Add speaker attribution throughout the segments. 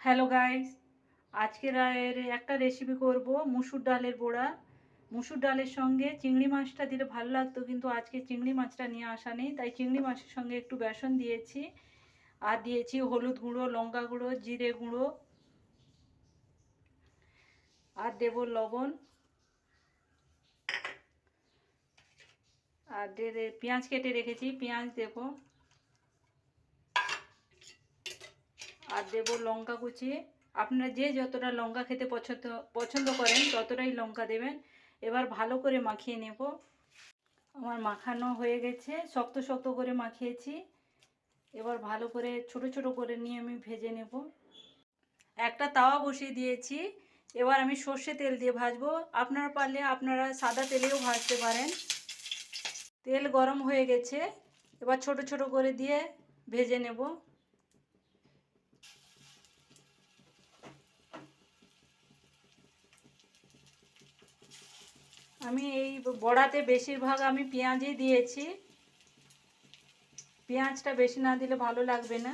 Speaker 1: Hello guys, আজকের একটা recipe করব মুসুর ডালের বড়া। মুসুর ডালের সঙ্গে চিংড়ি মাছটা দিলে ভালো লাগতো, কিন্তু আজকে চিংড়ি মাছটা নিয়ে আসা নেই, তাই চিংড়ি মাছের সঙ্গে একটু বেসন দিয়েছি আর দিয়েছি হলুদ গুঁড়ো, লঙ্কা গুঁড়ো, জিরে গুঁড়ো আর দেব লবণ আর পেঁয়াজ কেটে রেখেছি, পেঁয়াজ দেব আর দেব লঙ্কা কুচি। আপনারা যে যতটা লঙ্কা খেতে পছন্দ করেন ততটাই লঙ্কা দেবেন। এবার ভালো করে মাখিয়ে নেব। আমার মাখানো হয়ে গেছে, শক্ত শক্ত করে মাখিয়েছি। এবার ভালো করে ছোট ছোট করে নিয়ে আমি ভেজে নেব। একটা তাওয়া বসিয়ে দিয়েছি, এবার আমি সর্ষে তেল দিয়ে ভাজবো। আপনারা পারলে আপনারা সাদা তেলেও ভাজতে পারেন। তেল গরম হয়ে গেছে, এবার ছোট ছোট করে দিয়ে ভেজে নেব। আমি এই বড়াতে বেশিরভাগ আমি পেঁয়াজই দিয়েছি, পেঁয়াজটা বেশি না দিলে ভালো লাগবে না।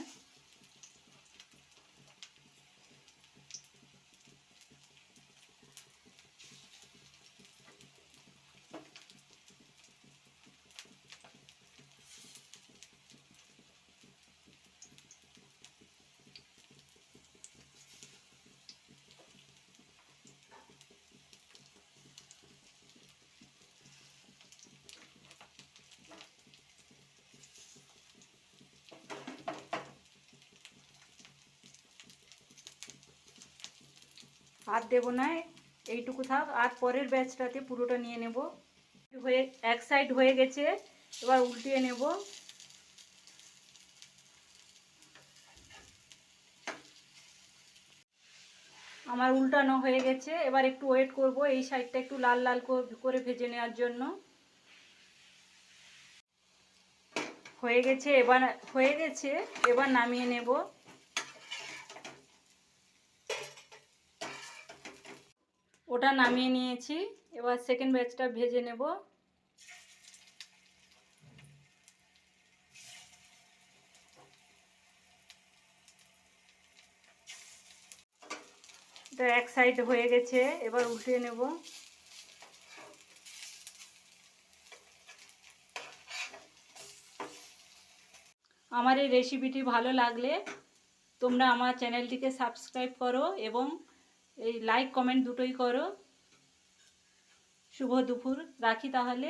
Speaker 1: আর দেবো না, এইটুকু থাক। আর পরের ব্যাচটাতে পুরোটা নিয়ে নেব। হয়ে এক সাইড হয়ে গেছে, এবার উল্টিয়ে নেব। আমার উল্টানো হয়ে গেছে, এবার একটু ওয়েট করব এই সাইডটা একটু লাল লাল করে ভেজে নেওয়ার জন্য। হয়ে গেছে, এবার নামিয়ে নেব। ওটা নামিয়ে নিয়েছি, এবার সেকেন্ড ব্যাচটা ভেজে নেব। এটা এক সাইড হয়ে গেছে, এবার উল্টিয়ে নেব। আমার এই রেসিপিটি ভালো লাগলে তোমরা আমার চ্যানেলটিকে সাবস্ক্রাইব করো এবং এই লাইক কমেন্ট দুটোই করো। শুভ দুপুর, রাখি তাহলে।